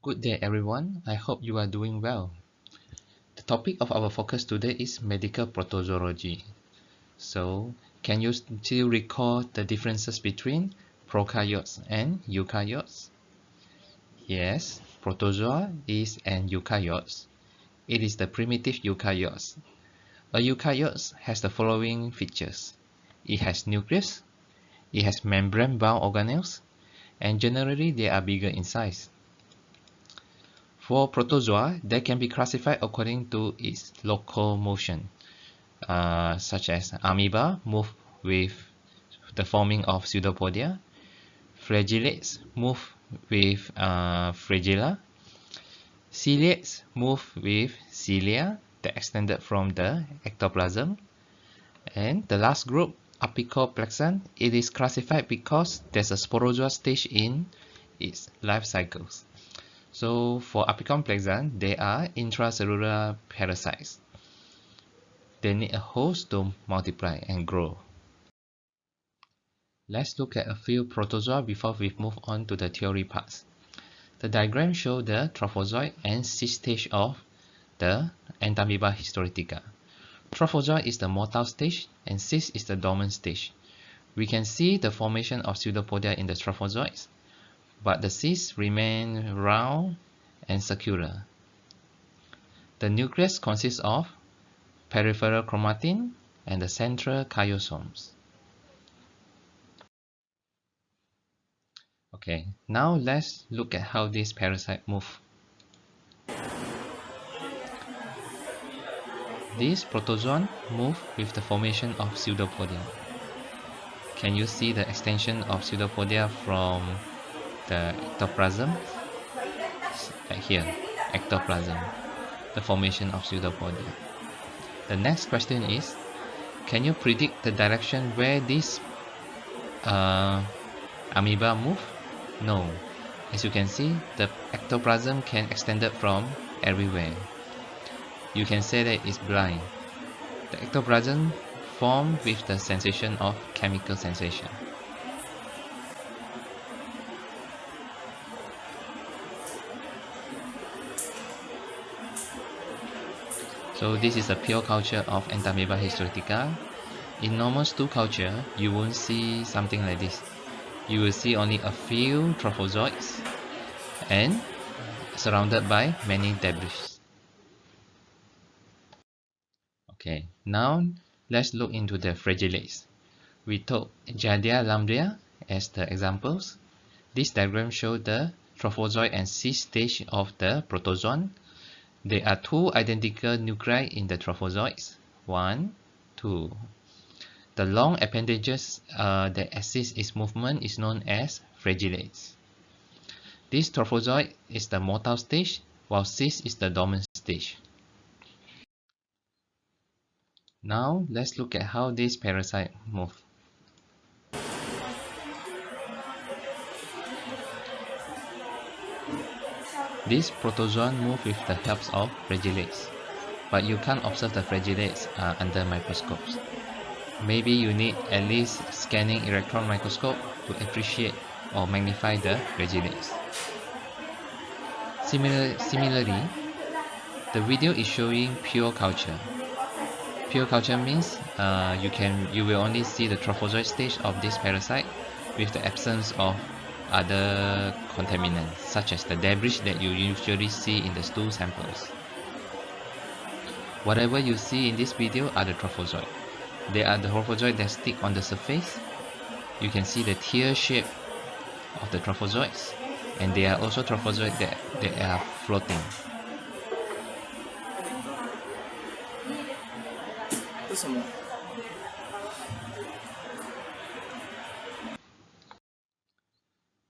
Good day everyone, I hope you are doing well. The topic of our focus today is medical protozoology. So, can you still recall the differences between prokaryotes and eukaryotes? Yes, protozoa is an eukaryote. It is the primitive eukaryotes. A eukaryote has the following features. It has nucleus, it has membrane-bound organelles, and generally they are bigger in size. For protozoa, they can be classified according to its local motion, such as amoeba move with the forming of pseudopodia, flagellates move with flagella, ciliates move with cilia that extended from the ectoplasm, and the last group, apical plexan, it is classified because there's a sporozoa stage in its life cycles. So for apical plexan, they are intracellular parasites. They need a host to multiply and grow. Let's look at a few protozoa before we move on to the theory parts. The diagram shows the trophozoite and cyst stage of the Entamoeba histolytica. Trophozoite is the motile stage and cyst is the dormant stage. We can see the formation of pseudopodia in the trophozoites, but the cysts remain round and circular. The nucleus consists of peripheral chromatin and the central chiosomes. Okay, now let's look at how this parasite move. These protozoan move with the formation of pseudopodia. Can you see the extension of pseudopodia from the ectoplasm? Right here, ectoplasm, the formation of pseudopodia. The next question is, can you predict the direction where this amoeba move? No. As you can see, the ectoplasm can extend from everywhere. You can say that it's blind. The ectoplasm formed with the sensation of chemical sensation. So this is a pure culture of Entamoeba histolytica. In normal stool culture, you won't see something like this. You will see only a few trophozoites and surrounded by many debris. Okay, now let's look into the flagellates. We took Giardia lamblia as the examples. This diagram shows the trophozoite and cyst stage of the protozoan. There are two identical nuclei in the trophozoites. 1, 2. The long appendages that assist its movement is known as flagellates. This trophozoite is the motile stage, while cyst is the dormant stage. Now let's look at how this parasite move. This protozoan move with the help of flagellates, but you can't observe the flagellates under microscopes. Maybe you need at least scanning electron microscope to appreciate or magnify the flagellates. Similarly, the video is showing pure culture. Pure culture means you will only see the trophozoite stage of this parasite with the absence of other contaminants such as the debris that you usually see in the stool samples. Whatever you see in this video are the trophozoite. They are the trophozoite that stick on the surface. You can see the tear shape of the trophozoites, and they are also trophozoites that are floating.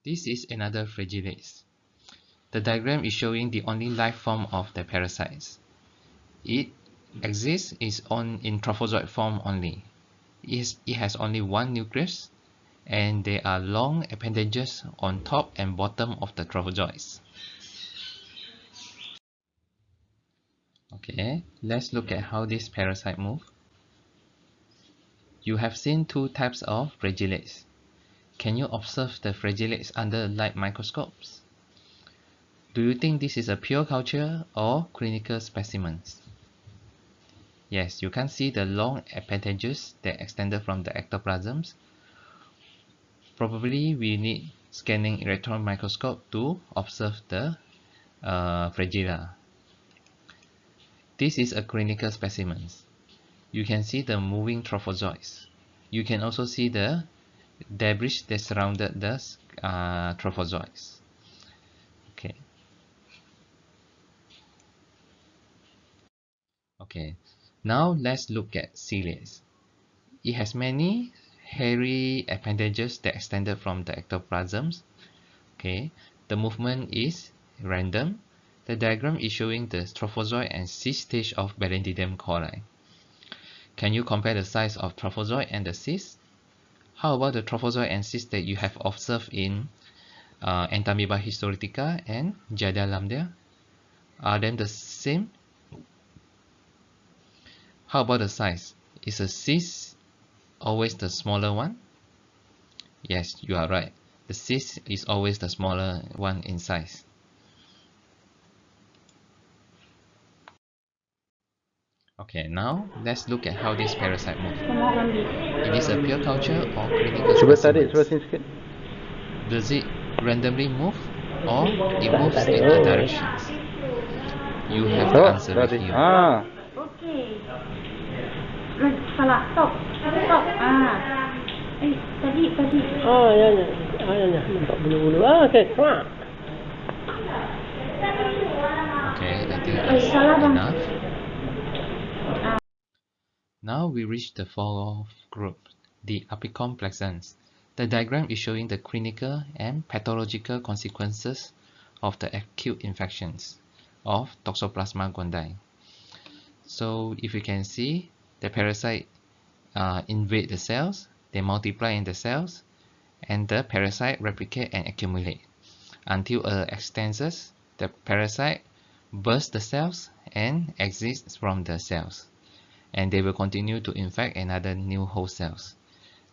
This is another flagellate. The diagram is showing the only life form of the parasites. It exists in trophozoite form only. It has only one nucleus, and there are long appendages on top and bottom of the trophozoites. Okay, let's look at how this parasite move. You have seen two types of flagellates. Can you observe the flagellates under light microscopes? Do you think this is a pure culture or clinical specimens? Yes, you can see the long appendages that extended from the ectoplasms. Probably we need scanning electron microscope to observe the flagella. This is a clinical specimen. You can see the moving trophozoites. You can also see the debris that surrounded the trophozoites. Okay. Okay. Now let's look at ciliates. It has many hairy appendages that extended from the ectoplasms. Okay. The movement is random. The diagram is showing the trophozoite and cyst stage of Balandidium coli. Can you compare the size of trophozoite and the cyst? How about the trophozoite and cyst that you have observed in Entamoeba histolytica and Giardia lambda? Are they the same? How about the size? Is a cyst always the smaller one? Yes, you are right. The cyst is always the smaller one in size. Okay, now let's look at how this parasite moves. It is a pure culture or clinical specimen. Does it randomly move or it moves in a direction? You have the answer with you. Okay. Salah. Stop. Tadi. Ya. Nampak bulu-bulu. Okey, keluar. Okay, I think that's enough. Now we reach the fourth group, the apicomplexans. The diagram is showing the clinical and pathological consequences of the acute infections of Toxoplasma gondii. So if you can see, the parasite invade the cells, they multiply in the cells, and the parasite replicate and accumulate until extensus, the parasite bursts the cells and exits from the cells, and they will continue to infect another new host cells.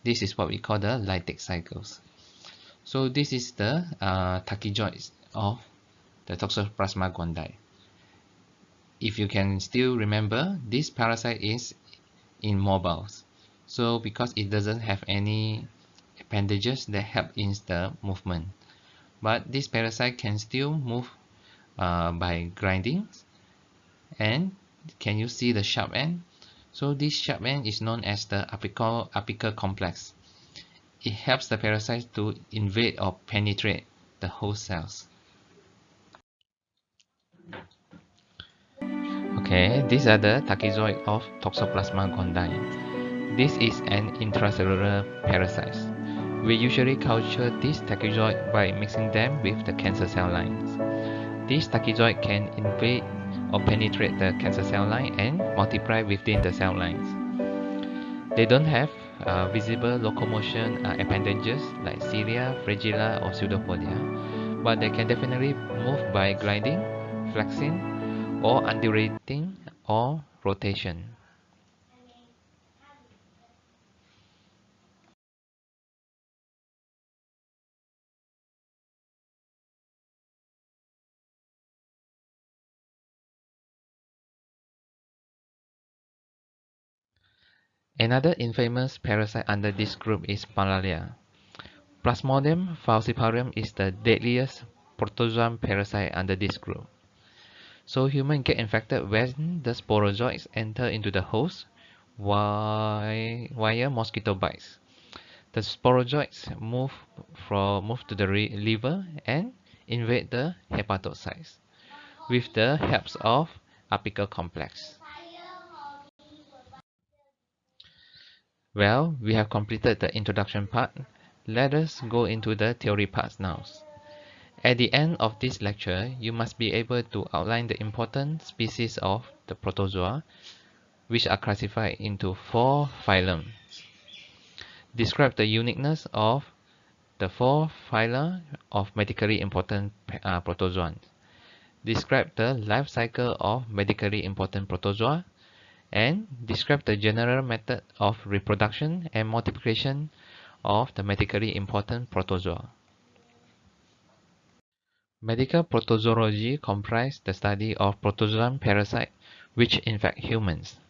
This is what we call the lytic cycles. So this is the tachyzoids of the Toxoplasma gondii. If you can still remember, this parasite is immobile. So because it doesn't have any appendages that help in the movement. But this parasite can still move by grinding. And can you see the sharp end? So this sharp end is known as the apical complex. It helps the parasite to invade or penetrate the host cells. Okay, these are the tachyzoid of Toxoplasma gondii. This is an intracellular parasite. We usually culture this tachyzoid by mixing them with the cancer cell lines. This tachyzoid can invade or penetrate the cancer cell line and multiply within the cell lines. They don't have visible locomotion appendages like cilia, flagella, or pseudopodia, but they can definitely move by gliding, flexing, or undulating or rotation. Another infamous parasite under this group is malaria. Plasmodium falciparum is the deadliest protozoan parasite under this group. So humans get infected when the sporozoites enter into the host via mosquito bites. The sporozoites move to the liver and invade the hepatocytes with the help of apical complex. Well, we have completed the introduction part. Let us go into the theory parts now. At the end of this lecture, you must be able to outline the important species of the protozoa, which are classified into 4 phylum. Describe the uniqueness of the 4 phyla of medically important protozoans. Describe the life cycle of medically important protozoa, and describe the general method of reproduction and multiplication of the medically important protozoa. Medical protozoology comprises the study of protozoan parasites which infect humans.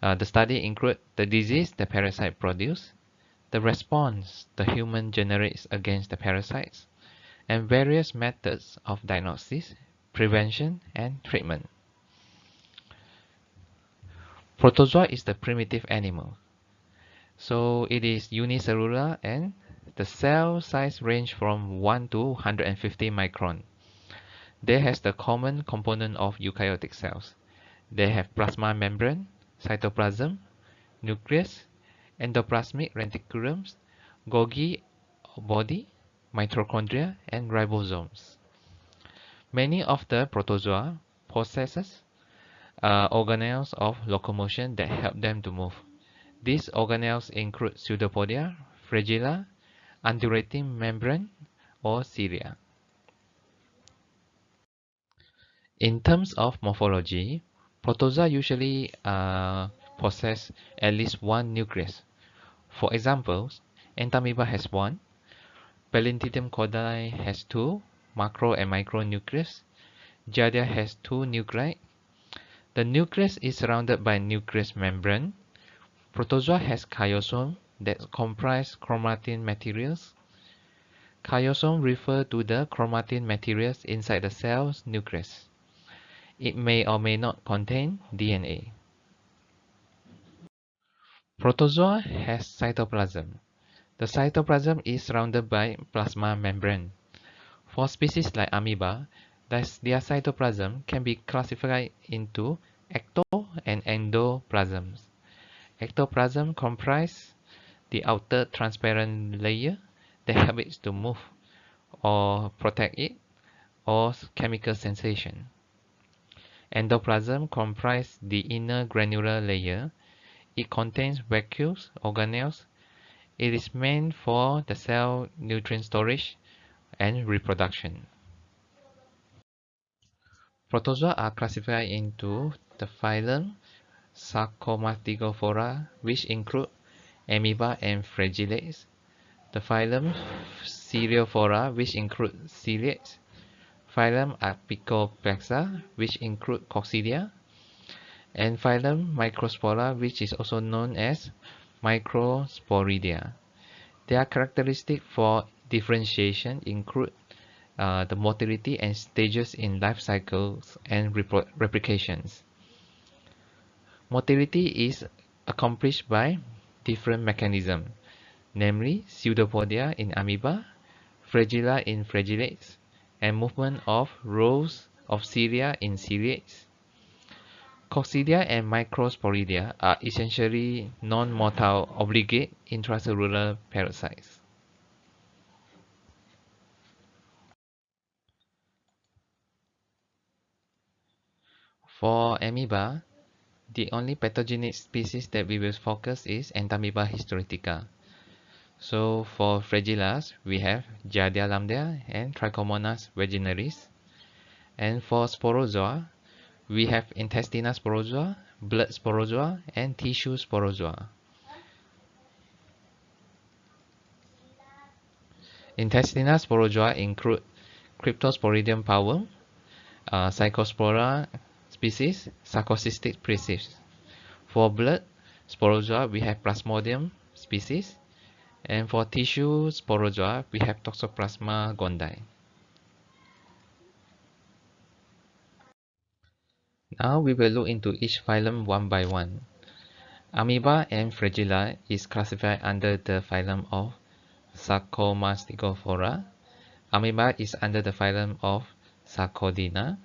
The study includes the disease the parasite produces, the response the human generates against the parasites, and various methods of diagnosis, prevention, and treatment. Protozoa is the primitive animal. So it is unicellular and the cell size range from 1 to 150 micron. They has the common component of eukaryotic cells. They have plasma membrane, cytoplasm, nucleus, endoplasmic reticulums, Golgi body, mitochondria, and ribosomes. Many of the protozoa possesses organelles of locomotion that help them to move. These organelles include pseudopodia, flagella, undulating membrane, or cilia. In terms of morphology, protozoa usually possess at least one nucleus. For example, entamoeba has one, Pallidum cordai has two, macro and micro nucleus. Giardia has two nuclei. The nucleus is surrounded by nucleus membrane. Protozoa has chiosome that comprise chromatin materials. Chiosome refer to the chromatin materials inside the cell's nucleus. It may or may not contain DNA. Protozoa has cytoplasm. The cytoplasm is surrounded by plasma membrane. For species like amoeba, their cytoplasm can be classified into ecto and endoplasms. Ectoplasm comprise the outer transparent layer that helps it to move or protect it or chemical sensation. Endoplasm comprise the inner granular layer. It contains vacuoles, organelles. It is meant for the cell nutrient storage and reproduction. Protozoa are classified into the phylum Sarcomastigophora, which include amoeba and flagellates, the phylum Celiophora, which include ciliates, phylum Apicoplexa, which include coccidia, and phylum Microspora, which is also known as Microsporidia. Their characteristics for differentiation include the motility and stages in life cycles and replications. Motility is accomplished by different mechanisms, namely pseudopodia in amoeba, flagella in flagellates, and movement of rows of cilia in ciliates. Coccidia and microsporidia are essentially non-motile obligate intracellular parasites. For amoeba, the only pathogenic species that we will focus is Entamoeba histolytica. So for flagellas, we have Giardia lambda and Trichomonas vaginalis. And for sporozoa, we have intestinal sporozoa, blood sporozoa, and tissue sporozoa. Intestinal sporozoa include Cryptosporidium pavum, Psychospora species, Sarcocystic species. For blood sporozoa, we have Plasmodium species, and for tissue sporozoa, we have Toxoplasma gondii. Now we will look into each phylum one by one. Amoeba and flagella is classified under the phylum of Sarcomastigophora. Amoeba is under the phylum of Sarcodina,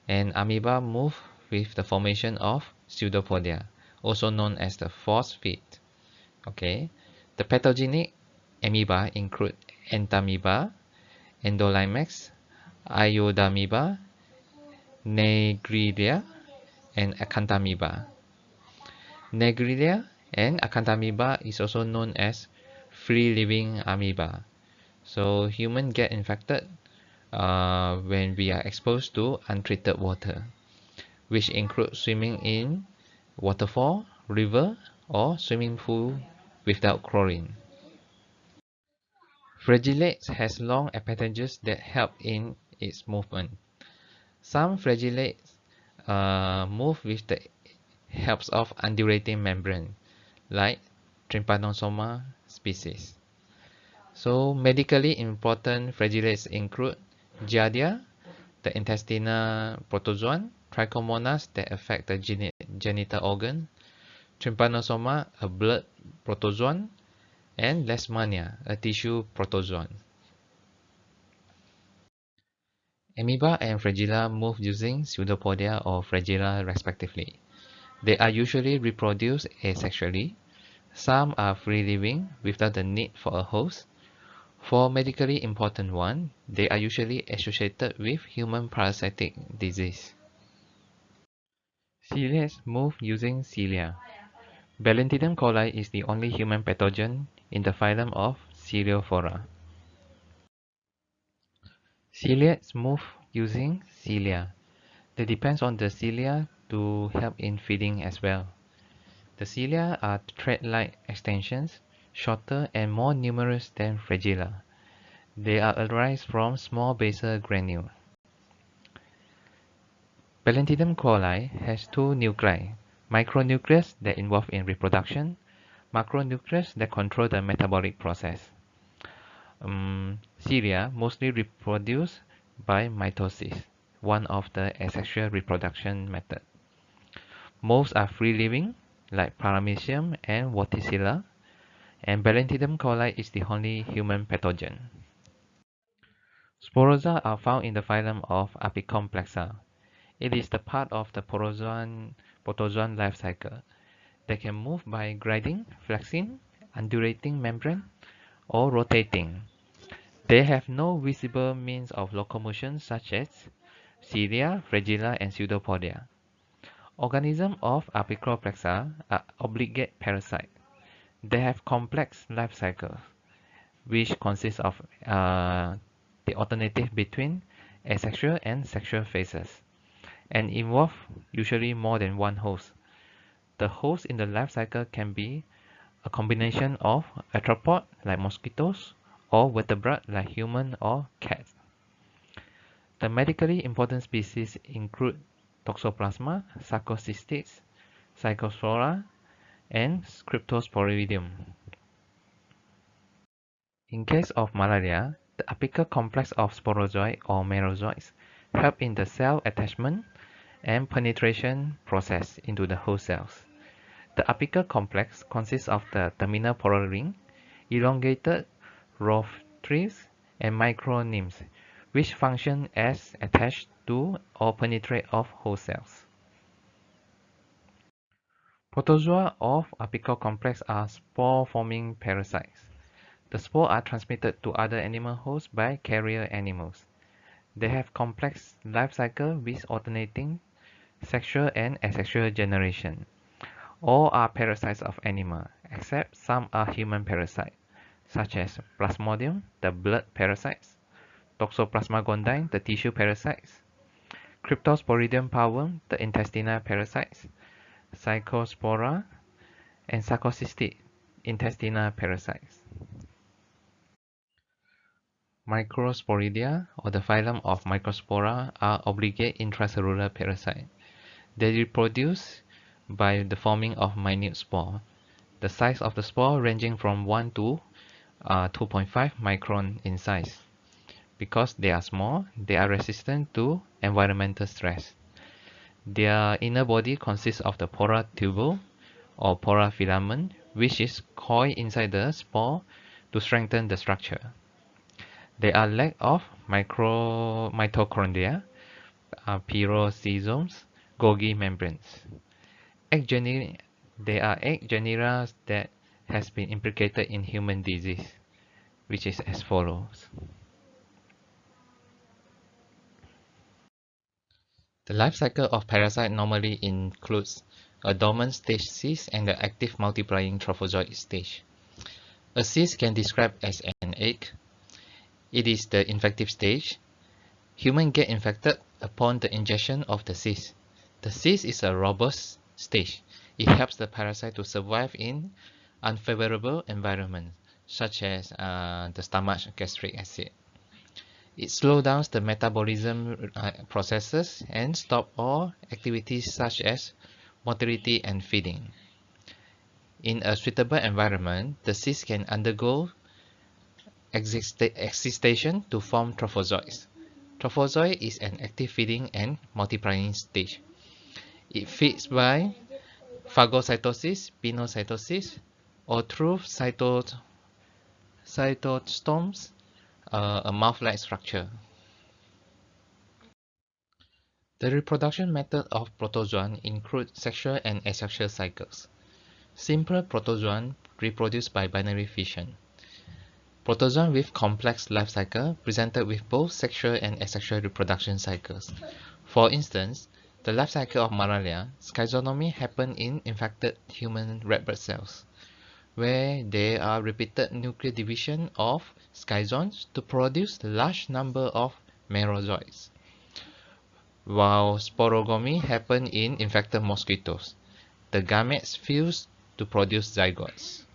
and amoeba move with the formation of pseudopodia, also known as the force feet. Okay, the pathogenic amoeba include entamoeba, endolimax, iodamoeba, Nigridia, and acanthamoeba. Nigridia and acanthamoeba is also known as free-living amoeba. So humans get infected when we are exposed to untreated water, which include swimming in waterfall, river, or swimming pool without chlorine. Flagellates has long appendages that help in its movement. Some flagellates move with the help of undulating membrane, like Trypanosoma species. So medically important flagellates include Giardia, the intestinal protozoan, Trichomonas that affect the genital organ, Trypanosoma, a blood protozoan, and Leishmania, a tissue protozoan. Amoeba and flagella move using pseudopodia or flagella respectively. They are usually reproduced asexually. Some are free-living without the need for a host. For medically important ones, they are usually associated with human parasitic disease. Ciliates move using cilia. Ballentidium coli is the only human pathogen in the phylum of Ciliophora. Ciliates move using cilia. They depend on the cilia to help in feeding as well. The cilia are thread-like extensions, shorter and more numerous than flagella. They are arise from small basal granule. Ballentidium coli has two nuclei, micronucleus that involve in reproduction, macronucleus that control the metabolic process. Cilia mostly reproduce by mitosis, one of the asexual reproduction methods. Most are free-living, like Paramecium and Vorticella, and Ballentidium coli is the only human pathogen. Sporozoa are found in the phylum of Apicomplexa. It is the part of the protozoan life cycle. They can move by gliding, flexing, undulating membrane, or rotating. They have no visible means of locomotion such as cilia, flagella, and pseudopodia. Organisms of Apicoplexa are obligate parasites. They have complex life cycles, which consists of the alternative between asexual and sexual phases, and involve usually more than one host. The host in the life cycle can be a combination of arthropod like mosquitoes or vertebrate like human or cats. The medically important species include Toxoplasma, Sarcocystids, Psychospora, and Cryptosporidium. In case of malaria, the apical complex of sporozoids or merozoites help in the cell attachment and penetration process into the host cells. The apical complex consists of the terminal polar ring, elongated rough-trees, and micronyms, which function as attached to or penetrate of host cells. Protozoa of apical complex are spore-forming parasites. The spores are transmitted to other animal hosts by carrier animals. They have complex life cycle with alternating sexual and asexual generation. All are parasites of animal, except some are human parasites, such as Plasmodium, the blood parasites, Toxoplasma gondii, the tissue parasites, Cryptosporidium pavum, the intestinal parasites, Psychospora, and Sarcocystid, intestinal parasites. Microsporidia, or the phylum of Microspora, are obligate intracellular parasites. They reproduce by the forming of minute spore. The size of the spore ranging from 1 to 2.5 micron in size. Because they are small, they are resistant to environmental stress. Their inner body consists of the pora tubule or pora filament, which is coiled inside the spore to strengthen the structure. They are lack of mitochondria, peroxisomes, Golgi membranes. There are 8 genera that has been implicated in human disease, which is as follows. The life cycle of parasite normally includes a dormant stage cyst and the active multiplying trophozoite stage. A cyst can describe as an egg. It is the infective stage. Humans get infected upon the ingestion of the cyst. The cyst is a robust stage. It helps the parasite to survive in unfavorable environments, such as the stomach gastric acid. It slows down the metabolism processes and stops all activities such as motility and feeding. In a suitable environment, the cyst can undergo excitation to form trophozoites. Trophozoite is an active feeding and multiplying stage. It feeds by phagocytosis, pinocytosis, or through cytostomes, a mouth-like structure. The reproduction method of protozoan include sexual and asexual cycles. Simple protozoan reproduce by binary fission. Protozoan with complex life cycle presented with both sexual and asexual reproduction cycles. For instance, the life cycle of malaria schizonomy happens in infected human red blood cells, where there are repeated nuclear division of schizons to produce large number of merozoites, while sporogamy happens in infected mosquitoes. The gametes fuse to produce zygotes.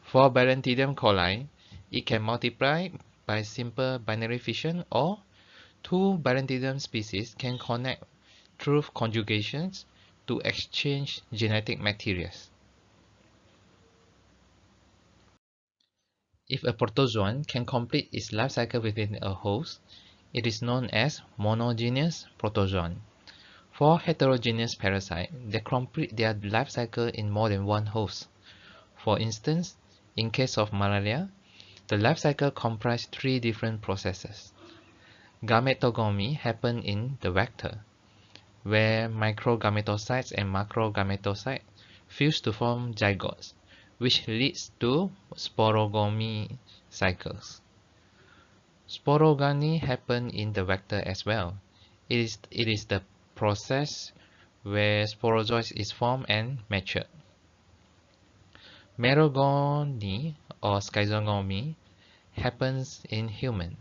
For Balantidium coli, it can multiply by simple binary fission, or two Balantidium species can connect through conjugations to exchange genetic materials. If a protozoan can complete its life cycle within a host, it is known as monogeneous protozoan. For heterogeneous parasites, they complete their life cycle in more than one host. For instance, in case of malaria, the life cycle comprises three different processes. Gametogamy happens in the vector, where microgametocytes and macrogametocytes fuse to form zygotes, which leads to sporogamy cycles. Sporogamy happens in the vector as well. It is the process where sporozoites is formed and matured. Merogamy or schizogamy happens in human.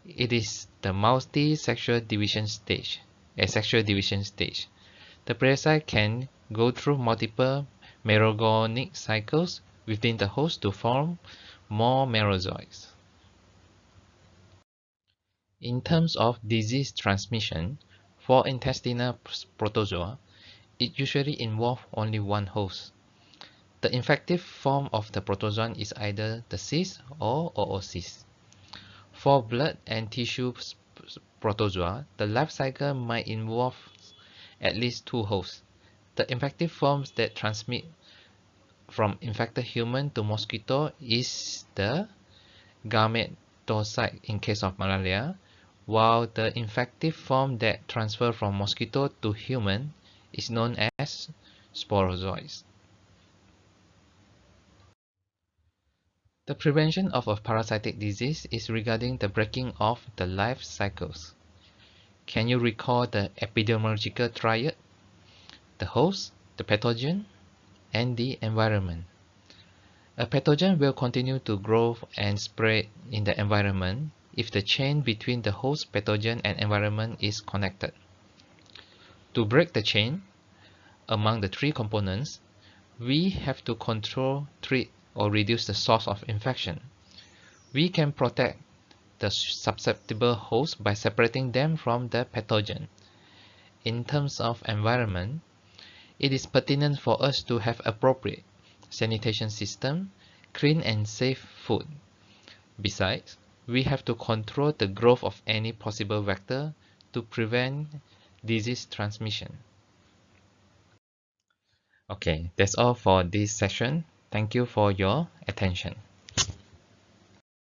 It is the multi-sexual division stage, asexual division stage. The parasite can go through multiple merogonic cycles within the host to form more merozoites. In terms of disease transmission, for intestinal protozoa, it usually involves only one host. The infective form of the protozoan is either the cyst or oocyst. For blood and tissue protozoa, the life cycle might involve at least two hosts. The infective forms that transmit from infected human to mosquito is the gametocyte in case of malaria, while the infective form that transfer from mosquito to human is known as sporozoites. The prevention of a parasitic disease is regarding the breaking of the life cycles. Can you recall the epidemiological triad? The host, the pathogen, and the environment. A pathogen will continue to grow and spread in the environment if the chain between the host pathogen and environment is connected. To break the chain among the three components, we have to control, treat, or reduce the source of infection. We can protect the susceptible host by separating them from the pathogen. In terms of environment, it is pertinent for us to have appropriate sanitation system, clean and safe food. Besides, we have to control the growth of any possible vector to prevent disease transmission. Okay, that's all for this session. Thank you for your attention.